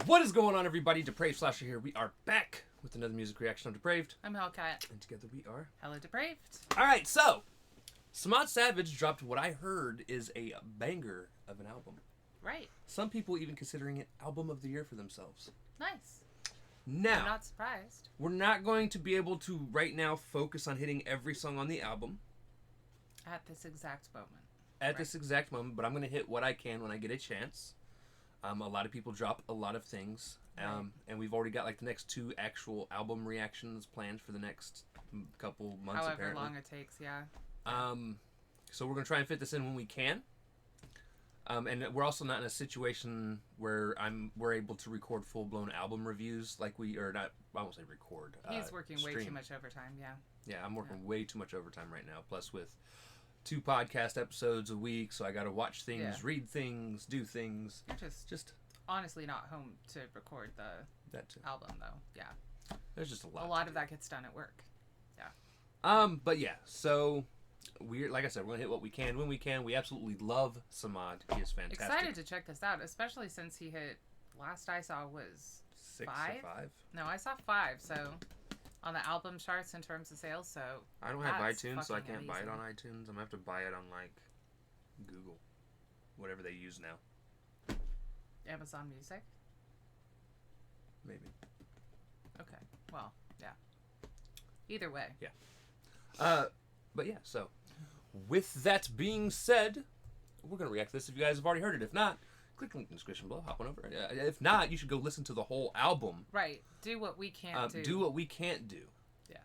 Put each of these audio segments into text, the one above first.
What is going on, everybody? Depraved Slasher here. We are back with another music reaction of Depraved. I'm Hellcat. And together we are HellaDepraved. Alright, so Samad Savage dropped what I heard is a banger of an album. Right. Some people even considering it album of the year for themselves. Nice. Now, I'm not surprised. We're not going to be able to right now focus on hitting every song on the album. At this exact moment. This exact moment, but I'm going to hit what I can when I get a chance. A lot of people drop a lot of things, and we've already got like the next 2 actual album reactions planned for the next couple months. However apparently. long it takes, yeah. So we're gonna try and fit this in when we can. And we're also not in a situation where we're able to record full blown album reviews like we are not. I won't say record. He's working stream. way too much overtime. Yeah. Yeah, I'm working way too much overtime right now. Plus with 2 podcast episodes a week, so I got to watch things, read things, do things. You're just honestly not home to record the album, though. Yeah. There's just a lot. A lot of that gets done at work. Yeah. But yeah, so we're like I said, we're gonna hit what we can when we can. We absolutely love Samad. He is fantastic. Excited to check this out, especially since he hit. Last I saw was 6 5? or 5. No, I saw 5. So. On the album charts in terms of sales, so I don't have iTunes, so I can't buy it on iTunes. I'm gonna have to buy it on like Google, whatever they use now. Amazon Music. Maybe. Okay. Well, yeah. Either way. Yeah. But yeah. So, with that being said, we're gonna react to this. If you guys have already heard it, if not, click the link in the description below. Hop on over. If not, you should go listen to the whole album. Right. Do what we can't do. Do what we can't do. Yeah.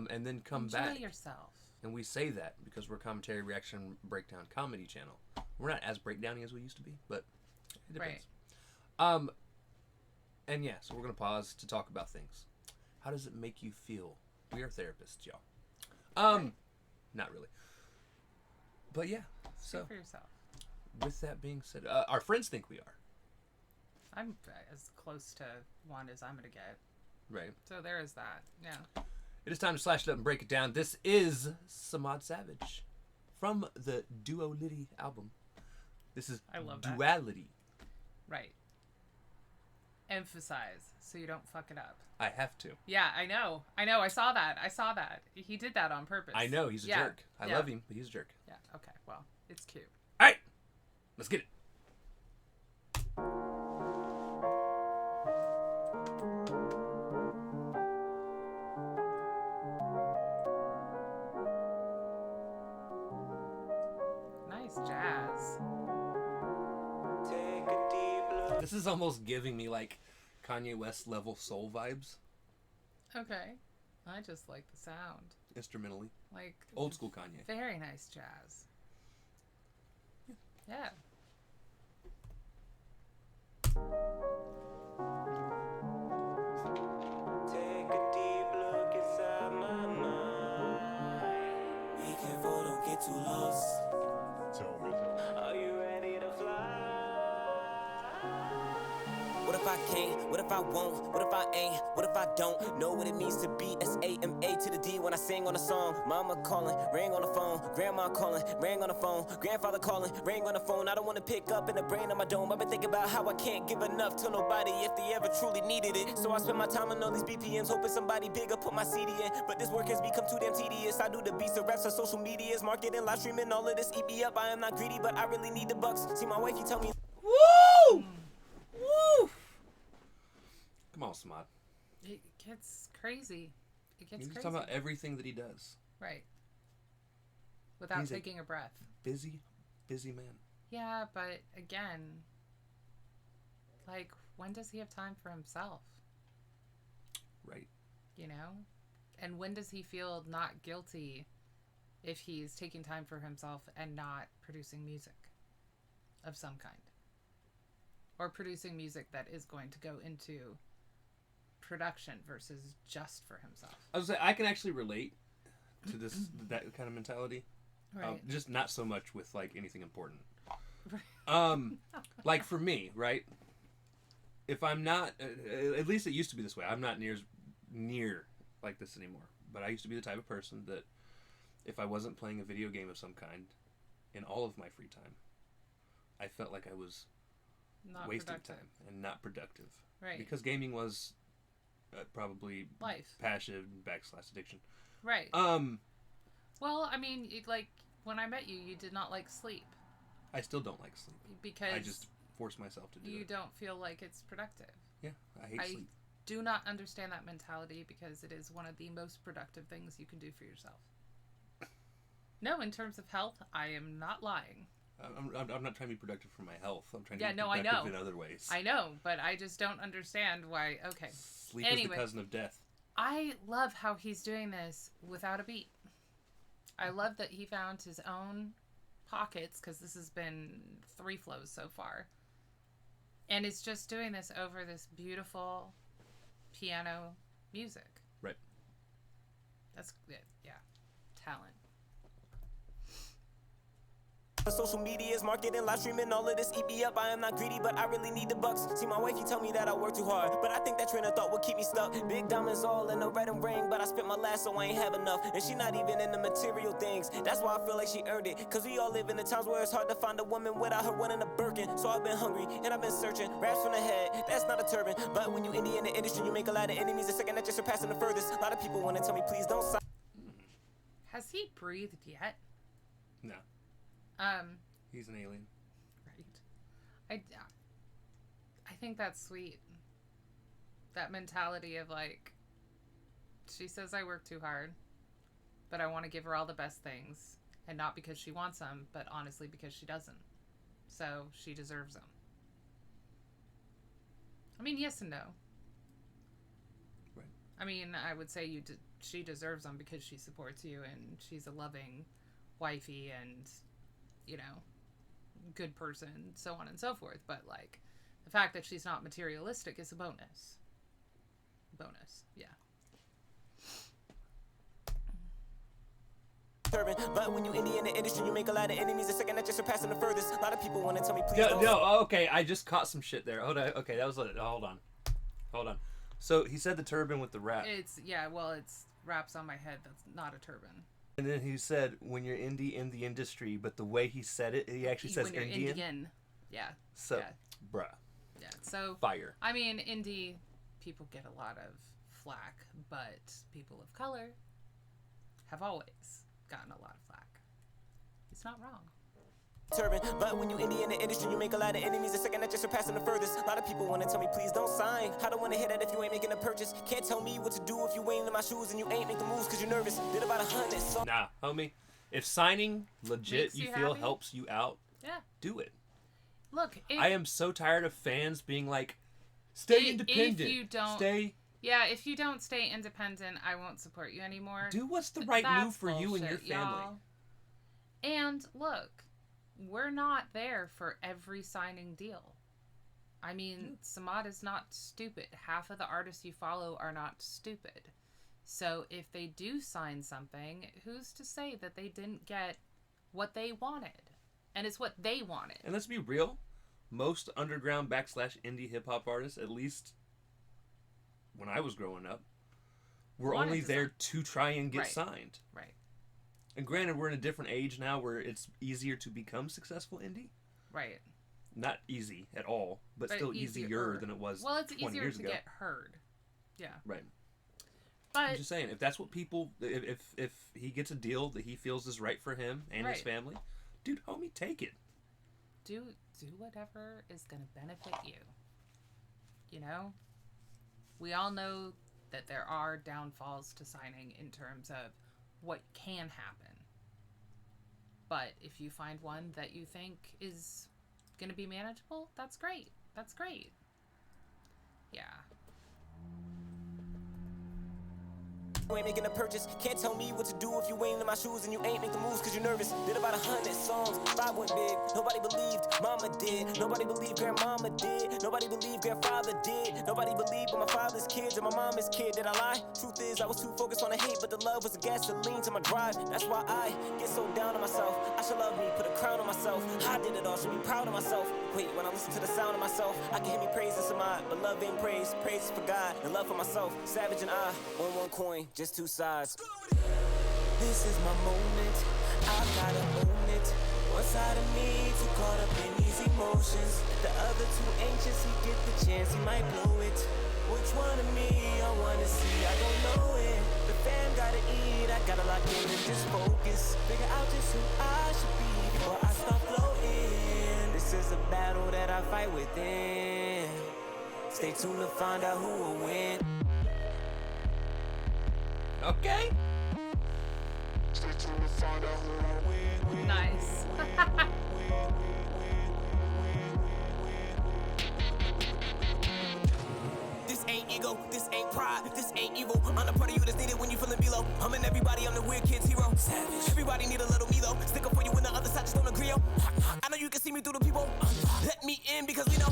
And then come Enjoy back. Enjoy yourself. And we say that because we're a commentary, reaction, breakdown comedy channel. We're not as breakdowny as we used to be, but it depends. Right. And yeah, so we're gonna pause to talk about things. How does it make you feel? We are therapists, y'all. Right. Not really. But yeah. See for yourself. With that being said, our friends think we are. I'm as close to one as I'm going to get. Right. So there is that. Yeah. It is time to slash it up and break it down. This is Samad Savage from the Duality album. This is I love Duality. That. Right. Emphasize so you don't fuck it up. I have to. Yeah, I know. I saw that. He did that on purpose. I know. He's a jerk. I love him, but he's a jerk. Yeah. Okay. Well, it's cute. All right. Let's get it. Nice jazz. This is almost giving me like Kanye West level soul vibes. Okay. I just like the sound. Instrumentally. Like old school Kanye. Very nice jazz. Yeah. Take a deep look inside my mind. Be careful, don't get too lost. Tell me. Are you ready to fly? What if I can't? What if I won't? What if I ain't? What if I don't know what it means to be S-A-M-A to the D when I sing on a song? Mama calling, ring on the phone. Grandma calling, ring on the phone. Grandfather calling, ring on the phone. I don't want to pick up in the brain of my dome. I've been thinking about how I can't give enough to nobody if they ever truly needed it. So I spend my time on all these BPMs, hoping somebody bigger put my CD in. But this work has become too damn tedious. I do the beats, the raps, on social medias, marketing, live streaming, all of this eat me up. I am not greedy, but I really need the bucks. See my wife, you tell me. Woo! Woo! Come on, Samad. It gets crazy. It gets He's crazy. talking about everything that he does. Right. Without He's taking a breath. Busy man. Yeah, but again, like, when does he have time for himself? Right. You know? And when does he feel not guilty if he's taking time for himself and not producing music of some kind? Or producing music that is going to go into production versus just for himself. I was saying, I can actually relate to this that kind of mentality. Right. Just not so much with like anything important. Like for me, right? If I'm not, at least it used to be this way. I'm not near like this anymore. But I used to be the type of person that if I wasn't playing a video game of some kind in all of my free time, I felt like I was Not wasting productive. time and not productive. Right. Because gaming was probably Life. passion / addiction. Right. Well, I mean, like when I met you, you did not like sleep I still don't like sleep. because I just force myself to do you it. don't feel like it's productive. Yeah, I hate sleep. Do not understand that mentality because it is one of the most productive things you can do for yourself. No, in terms of health, I am not lying. I'm not trying to be productive for my health. I'm trying to Yeah, be no, I productive know. in other ways. I know, but I just don't understand why. Okay. Sleep is Anyway. the cousin of death. I love how he's doing this without a beat. I love that he found his own pockets, because this has been 3 flows so far. And it's just doing this over this beautiful piano music. Right. That's it. Yeah. Talent. Social medias, marketing, live streaming, all of this eat me up. I am not greedy, but I really need the bucks. See, my wifey tell me that I work too hard, but I think that train of thought will keep me stuck. Big diamonds all in a red and ring, but I spent my last, so I ain't have enough. And she not even in the material things. That's why I feel like she earned it. Cause we all live in the times where it's hard to find a woman without her wanting a Birkin. So I've been hungry and I've been searching. Raps from the head, that's not a turban. But when you indie in the industry, you make a lot of enemies. The second that you're surpassing the furthest. A lot of people want to tell me, please don't sign. Has he breathed yet? No. He's an alien. Right. I think that's sweet. That mentality of like, she says I work too hard, but I want to give her all the best things. And not because she wants them, but honestly because she doesn't. So she deserves them. I mean, yes and no. Right. I mean, I would say she deserves them because she supports you and she's a loving wifey and, you know, good person, so on and so forth. But like, the fact that she's not materialistic is a bonus. Yeah. But when you indie in the industry, you make a lot of enemies. The second that you're surpassing the furthest. A lot of people want to tell me, please don't. No, okay, I just caught some shit there. Hold on. Okay, that was hold on. So he said the turban with the wrap. It's wraps on my head. That's not a turban. And then he said, when you're indie in the industry, but the way he said it, he actually says when you're Indian. Yeah. So, yeah. bruh. Yeah. So Fire. I mean, indie people get a lot of flack, but people of color have always gotten a lot of flack. It's not wrong. Turban, but when you indie in the industry, you make a lot of enemies. The second that you're surpassing the furthest. A lot of people want to tell me, please don't sign. I don't want to hear that if you ain't making a purchase. Can't tell me what to do if you ain't in my shoes and you ain't make the moves because you're nervous. Did about 100 songs. Nah, homie. If signing legit Makes you feel happy? helps you out, Yeah. do it. Look, I am so tired of fans being like, stay independent. If you don't, if you don't stay independent, I won't support you anymore. Do what's the right That's move for you and your bullshit, family. y'all. And look, we're not there for every signing deal. I mean, Samad is not stupid. Half of the artists you follow are not stupid. So if they do sign something, who's to say that they didn't get what they wanted? And it's what they wanted. And let's be real, most underground / indie hip hop artists, at least when I was growing up, were Wanted only to there sign. to try and get Right. signed. Right. And granted, we're in a different age now where it's easier to become successful indie. Right. Not easy at all, but still easier than it was. Well, it's 20 easier years to ago. get heard. Yeah. Right. But I'm just saying, if that's what people, if he gets a deal that he feels is right for him and his Right. family, dude, homie, take it. do whatever is going to benefit you. You know? We all know that there are downfalls to signing in terms of what can happen. But if you find one that you think is going to be manageable, that's great. That's great. Yeah. You ain't making a purchase. Can't tell me what to do if you ain't in my shoes and you ain't make the moves because you're nervous. Did about 100 songs. 5 went big. Nobody believed mama did. Nobody believed grandmama did. Nobody believed grandfather did. Nobody believed but my father's kids and my mama's kid. Did I lie? Truth is, I was too focused on the hate, but the love was the gasoline to my drive. That's why I get so down on myself. I should love me, put a crown on myself. I did it all, should be proud of myself. Wait, when I listen to the sound of myself, I can hear me praising Samad, but love ain't praise. Praise is for God and love for myself. Savage and I, on one coin, just 2 sides. This is my moment, I gotta own it. One side of me too caught up in these emotions. The other too anxious, he get the chance, he might blow it. Which one of me I wanna see, I don't know it. The fam gotta eat, I gotta lock in and just focus. Figure out just who I should be before I start floating. This is a battle that I fight within. Stay tuned to find out who will win. Okay. Stay tuned to find out who will win. Nice. This ain't ego, this ain't pride, this ain't evil. I'm the part of you that's needed when you feeling below. I'm in everybody, I'm the weird kid's hero. Savage. Everybody need a little me though. Stick up for you when the other side just don't agree, yo. I know you can see me through the people. Let me in because we know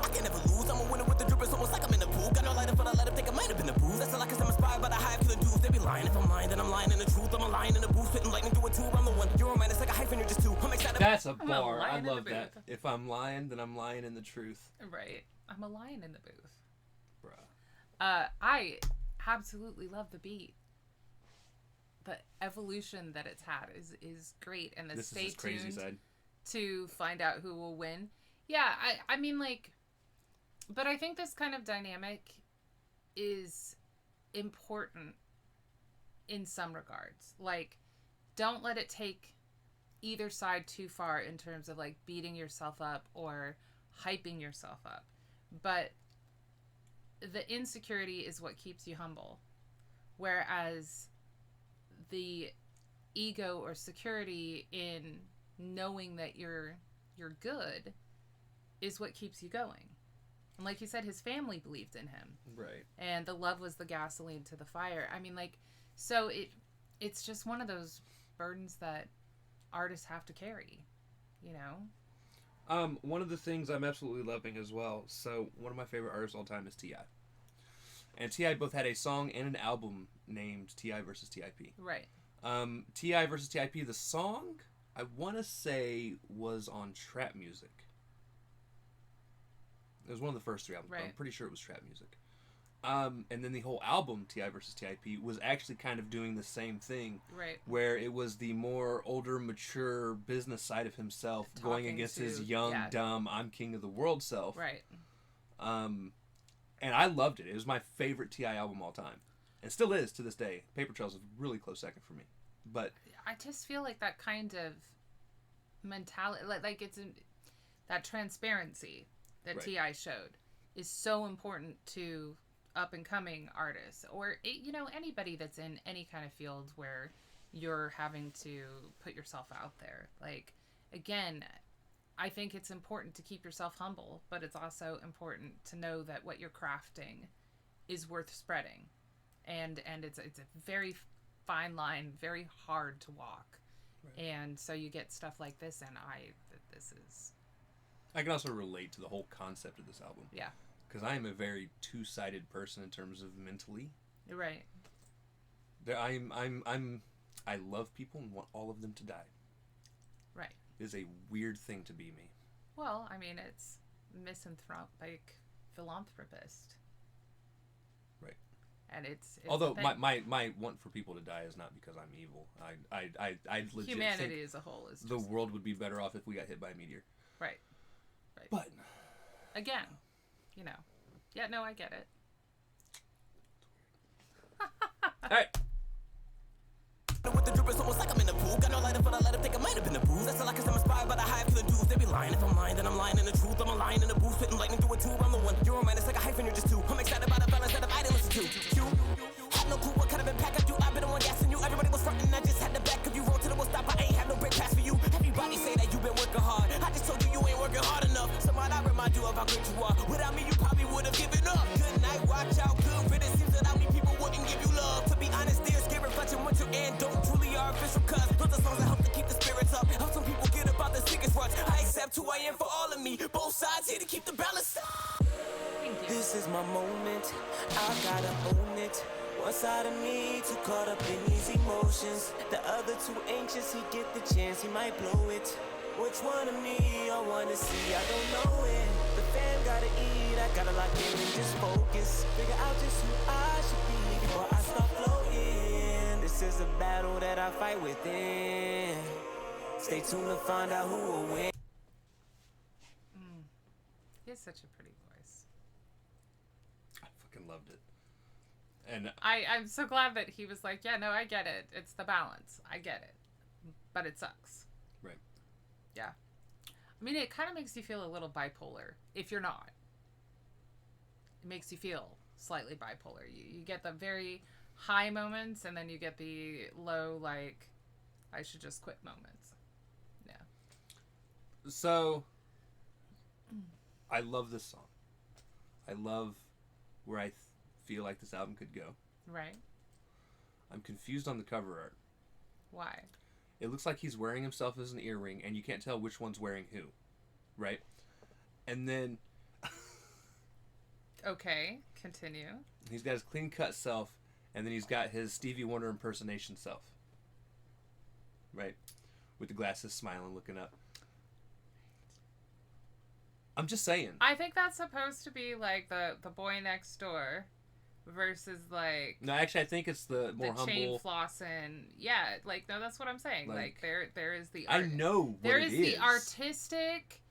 I can never lose. I'm a winner with the drippers, almost like I'm in the pool. Got no lighter, but I let him think I might have been the bruise. That's a lie, cause I'm inspired by the high killing dudes. They be lying. If I'm lying, then I'm lying in the truth. I'm a lion in the booth, spitting lightning through a tube. I'm the one. You're a man, it's like a hyphen, you're just two. I'm excited. That's a I'm a bar. I lion in the love that. booth. If I'm lying, then I'm lying in the truth. Right. I'm a lion in the booth. Bruh. I absolutely love the beat. The evolution that it's had is great, and the This stay is his crazy tuned side. to find out who will win. Yeah, I mean, like, but I think this kind of dynamic is important in some regards. Like, don't let it take either side too far in terms of like beating yourself up or hyping yourself up. But the insecurity is what keeps you humble, whereas the ego or security in knowing that you're good is what keeps you going. And like you said, his family believed in him, Right. and the love was the gasoline to the fire. I mean, like, so it's just one of those burdens that artists have to carry, you know. One of the things I'm absolutely loving as well. So one of my favorite artists of all time is T.I. And T.I. both had a song and an album named T.I. versus T.I.P. Right. T.I. versus T.I.P. The song, I want to say, was on Trap Music. It was one of the first three albums. Right. I'm pretty sure it was Trap Music. And then the whole album, T.I. versus T.I.P., was actually kind of doing the same thing. Right. Where it was the more older, mature business side of himself going Talking against to- his young, yeah. dumb, I'm king of the world self. Right. And I loved it. It was my favorite T.I. album of all time. And still is to this day. Paper Trail's a really close second for me. But I just feel like that kind of mentality, like it's that transparency that Right. T.I. showed is so important to up and coming artists, or you know, anybody that's in any kind of field where you're having to put yourself out there. Like, again, I think it's important to keep yourself humble, but it's also important to know that what you're crafting is worth spreading, and it's a very fine line, very hard to walk. Right. And so you get stuff like this, and this is, I can also relate to the whole concept of this album. yeah, Because I am a very two-sided person in terms of mentally. you're right. I love people and want all of them to die. Right. It is a weird thing to be me. Well, I mean, it's misanthropic philanthropist. Right. And it's Although a thing. my want for people to die is not because I'm evil. I legit Humanity think as a whole is just, the world would be better off if we got hit by a meteor. right. But Again, you know. Yeah, no, I get it. all right. With the drippers, almost like I'm in the pool. Got no lighter, but I let him think I might have been the bruise. That's a lie, cause I'm inspired by the high killing dudes. They be lying. If I'm lying, then I'm lying in the truth. I'm a lion in the booth, spitting lightning through a tube. I'm the one. You're a man, it's like a hyphen, you're just two. I'm excited by the balance that I didn't listen to. You had no clue what kind of impact I do. I've been the one gassing you. Everybody was frontin', I just had the back of you. Roll to the will stop, I ain't have no break pass for you. Everybody say that you been working hard. I just told you you ain't working hard enough. Somehow I remind you of how great you are. Without me, you probably would have given up. Good night, watch out, good riddance. Seems without me, people wouldn't give you love. To be honest, there's scary reflection once you end. Don't truly are official, cuz those are songs that help to keep the spirits up. Help some people get about the sickest rush. I accept who I am for all of me. Both sides here to keep the balance up. Thank you. This is my moment, I gotta own it. One side of me too caught up in these emotions. The other too anxious, he get the chance, he might blow it. Which one of me I wanna see, I don't know it. The fam gotta eat, I gotta lock in and just focus. Figure out just who I should be before I start floating. This is a battle I fight within. Stay tuned to find out who will win. He has such a pretty voice. I fucking loved it. And I'm so glad that he was like, yeah, no, I get it. It's the balance. I get it. But it sucks. Right. Yeah. I mean, it kind of makes you feel a little bipolar if you're not. It makes you feel slightly bipolar. You get the very high moments, and then you get the low, like, I should just quit moments. Yeah. So, I love this song. I love where I feel like this album could go. Right. I'm confused on the cover art. Why? It looks like he's wearing himself as an earring, and you can't tell which one's wearing who. Right? And then... Okay, continue. He's got his clean-cut self, and then he's got his Stevie Wonder impersonation self. Right? With the glasses, smiling, looking up. I'm just saying. I think that's supposed to be, like, the boy next door versus, like... No, actually, I think it's the more humble... chain flossing. Yeah, like, no, that's what I'm saying. Like there is the... I know what there it is the artistic...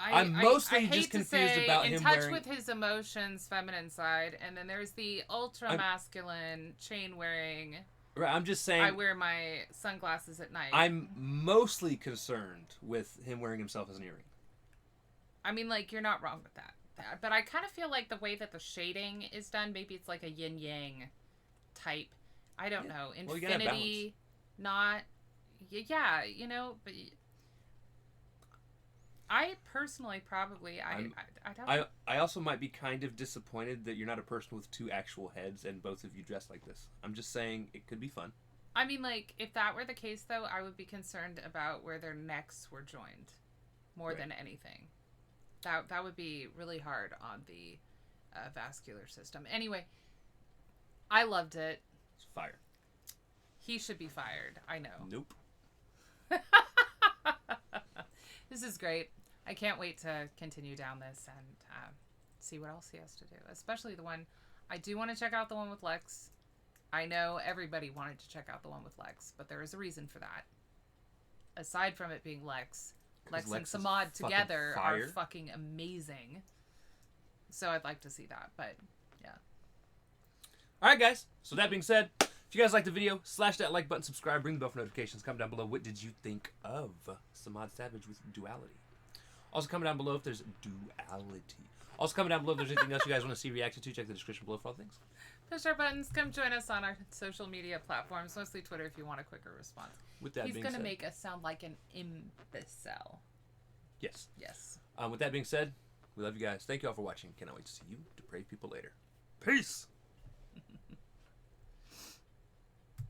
I'm mostly just confused about him in touch wearing... with his emotions, feminine side, and then there's the ultra masculine chain wearing. Right, I'm just saying. I wear my sunglasses at night. I'm mostly concerned with him wearing himself as an earring. I mean, like, you're not wrong with that, but I kind of feel like the way that the shading is done, maybe it's like a yin yang type. I don't know. Infinity, not. Yeah, you know, but. I personally probably I don't. I also might be kind of disappointed that you're not a person with two actual heads and both of you dress like this. I'm just saying it could be fun. I mean, like, if that were the case, though, I would be concerned about where their necks were joined more than anything. That would be really hard on the vascular system. Anyway, I loved it. It's fire. He should be fired. I know. Nope. This is great. I can't wait to continue down this and see what else he has to do. Especially the one... I do want to check out the one with Lex. I know everybody wanted to check out the one with Lex, but there is a reason for that. Aside from it being Lex and Samad together are fucking amazing. So I'd like to see that, but yeah. Alright, guys. So that being said, if you guys liked the video, slash that like button, subscribe, ring the bell for notifications. Comment down below, what did you think of Samad Savage with Duality? Also, comment down below if there's Duality. Also, comment down below if there's anything else you guys want to see reaction to. Check the description below for all things. Push our buttons. Come join us on our social media platforms, mostly Twitter if you want a quicker response. With that being said... He's going to make us sound like an imbecile. Yes. Yes. With that being said, we love you guys. Thank you all for watching. Cannot wait to see you depraved people later. Peace!